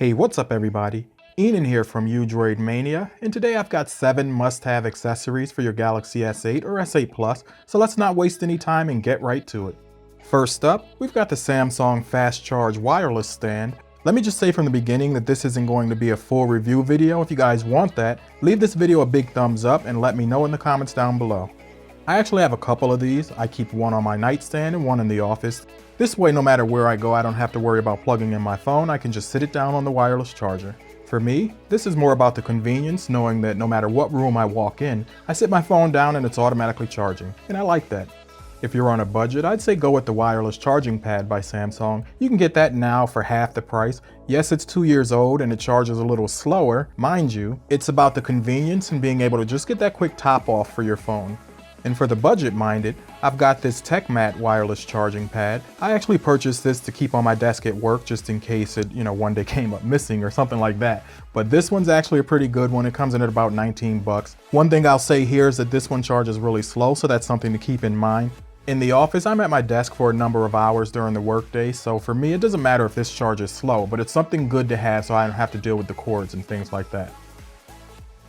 Hey, what's up everybody? Ian here from Droid Mania, and today I've got 7 must-have accessories for your Galaxy S8 or S8 Plus, so let's not waste any time and get right to it. First up, we've got the Samsung Fast Charge Wireless Stand. Let me just say from the beginning that this isn't going to be a full review video. If you guys want that, leave this video a big thumbs up and let me know in the comments down below. I actually have a couple of these. I keep one on my nightstand and one in the office. This way, no matter where I go, I don't have to worry about plugging in my phone. I can just sit it down on the wireless charger. For me, this is more about the convenience, knowing that no matter what room I walk in, I sit my phone down and it's automatically charging, and I like that. If you're on a budget, I'd say go with the wireless charging pad by Samsung. You can get that now for half the price. Yes, it's 2 years old and it charges a little slower. Mind you, it's about the convenience and being able to just get that quick top off for your phone. And for the budget-minded, I've got this TechMat wireless charging pad. I actually purchased this to keep on my desk at work just in case it, one day came up missing or something like that. But this one's actually a pretty good one. It comes in at about 19 bucks. One thing I'll say here is that this one charges really slow, so that's something to keep in mind. In the office, I'm at my desk for a number of hours during the workday, so for me, it doesn't matter if this charge is slow, but it's something good to have so I don't have to deal with the cords and things like that.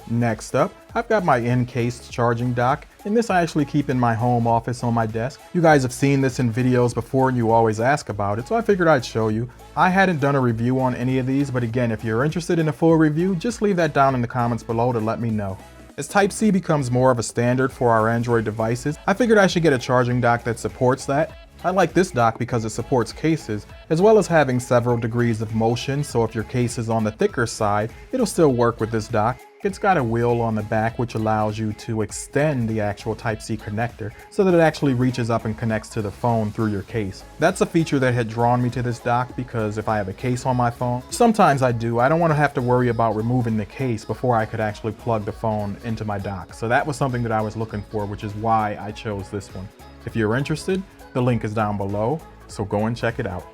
Next up, I've got my encased charging dock, and this I actually keep in my home office on my desk. You guys have seen this in videos before and you always ask about it, so I figured I'd show you. I hadn't done a review on any of these, but again, if you're interested in a full review, just leave that down in the comments below to let me know. As Type-C becomes more of a standard for our Android devices, I figured I should get a charging dock that supports that. I like this dock because it supports cases, as well as having several degrees of motion, so if your case is on the thicker side, it'll still work with this dock. It's got a wheel on the back which allows you to extend the actual Type-C connector so that it actually reaches up and connects to the phone through your case. That's a feature that had drawn me to this dock because if I have a case on my phone, sometimes I do, I don't want to have to worry about removing the case before I could actually plug the phone into my dock. So that was something that I was looking for, which is why I chose this one. If you're interested, the link is down below, so go and check it out.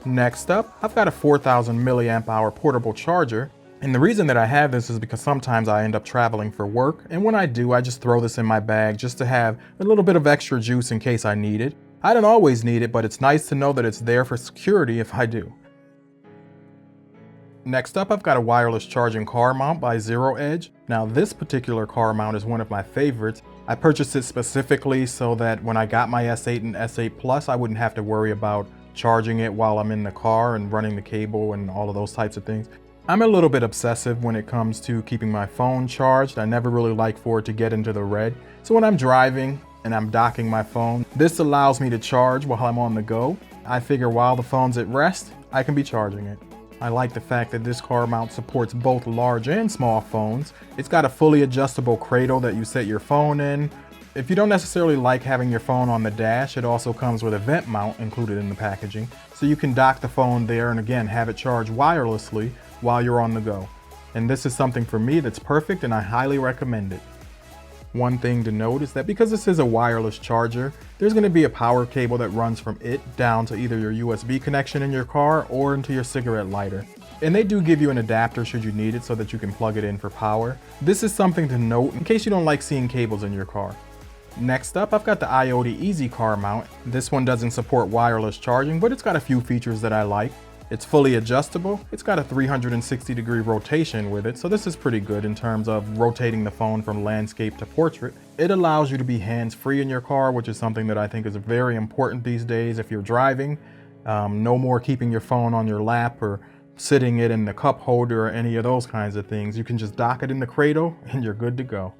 Next up, I've got a 4,000 milliamp hour portable charger. And the reason that I have this is because sometimes I end up traveling for work, and when I do, I just throw this in my bag just to have a little bit of extra juice in case I need it. I don't always need it, but it's nice to know that it's there for security if I do. Next up, I've got a wireless charging car mount by ZeroEdge. Now this particular car mount is one of my favorites. I purchased it specifically so that when I got my S8 and S8 Plus, I wouldn't have to worry about charging it while I'm in the car and running the cable and all of those types of things. I'm a little bit obsessive when it comes to keeping my phone charged. I never really like for it to get into the red. So when I'm driving and I'm docking my phone, this allows me to charge while I'm on the go. I figure while the phone's at rest, I can be charging it. I like the fact that this car mount supports both large and small phones. It's got a fully adjustable cradle that you set your phone in. If you don't necessarily like having your phone on the dash, it also comes with a vent mount included in the packaging. So you can dock the phone there and again have it charge wirelessly while you're on the go. And this is something for me that's perfect and I highly recommend it. One thing to note is that because this is a wireless charger, there's going to be a power cable that runs from it down to either your USB connection in your car or into your cigarette lighter. And they do give you an adapter should you need it so that you can plug it in for power. This is something to note in case you don't like seeing cables in your car. Next up, I've got the IoT Easy Car Mount. This one doesn't support wireless charging, but it's got a few features that I like. It's fully adjustable. It's got a 360-degree rotation with it, so this is pretty good in terms of rotating the phone from landscape to portrait. It allows you to be hands-free in your car, which is something that I think is very important these days if you're driving. No more keeping your phone on your lap or sitting it in the cup holder or any of those kinds of things. You can just dock it in the cradle and you're good to go.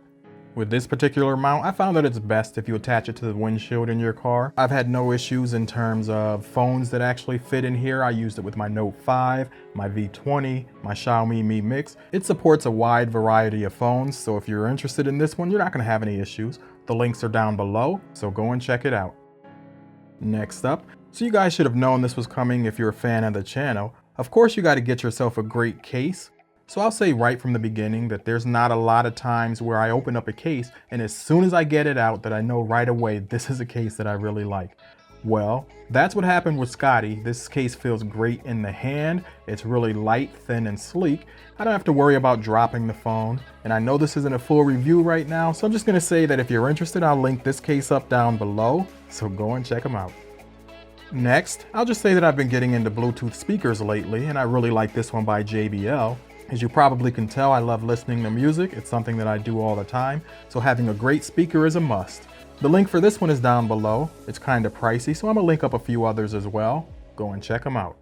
With this particular mount, I found that it's best if you attach it to the windshield in your car. I've had no issues in terms of phones that actually fit in here. I used it with my Note 5, my V20, my Xiaomi Mi Mix. It supports a wide variety of phones, so if you're interested in this one, you're not going to have any issues. The links are down below, so go and check it out. Next up, so you guys should have known this was coming if you're a fan of the channel. Of course, you got to get yourself a great case. So I'll say right from the beginning that there's not a lot of times where I open up a case and as soon as I get it out that I know right away this is a case that I really like. Well, that's what happened with Scotty. This case feels great in the hand. It's really light, thin, and sleek. I don't have to worry about dropping the phone. And I know this isn't a full review right now, so I'm just going to say that if you're interested, I'll link this case up down below. So go and check them out. Next, I'll just say that I've been getting into Bluetooth speakers lately, and I really like this one by JBL. As you probably can tell, I love listening to music. It's something that I do all the time, so having a great speaker is a must. The link for this one is down below. It's kind of pricey, so I'm gonna link up a few others as well. Go and check them out.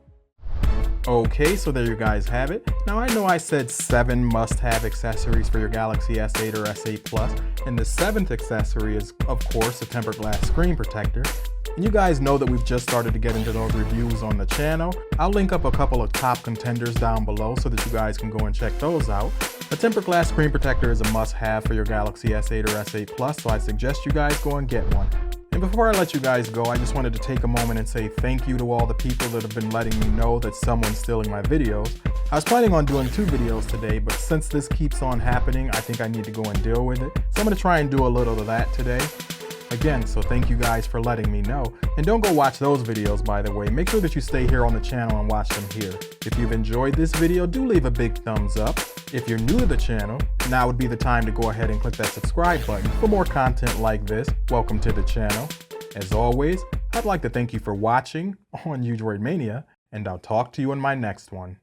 Okay, so there you guys have it. Now I know I said 7 must-have accessories for your Galaxy S8 or S8 Plus, and the 7th accessory is, of course, a tempered glass screen protector. And you guys know that we've just started to get into those reviews on the channel. I'll link up a couple of top contenders down below so that you guys can go and check those out. A tempered glass screen protector is a must-have for your Galaxy S8 or S8 Plus, so I suggest you guys go and get one. And before I let you guys go, I just wanted to take a moment and say thank you to all the people that have been letting me know that someone's stealing my videos. I was planning on doing 2 videos today, but since this keeps on happening, I think I need to go and deal with it. So I'm going to try and do a little of that today. Again, so thank you guys for letting me know. And don't go watch those videos, by the way. Make sure that you stay here on the channel and watch them here. If you've enjoyed this video, do leave a big thumbs up. If you're new to the channel, now would be the time to go ahead and click that subscribe button for more content like this. Welcome to the channel. As always, I'd like to thank you for watching on Droid Mania, and I'll talk to you in my next one.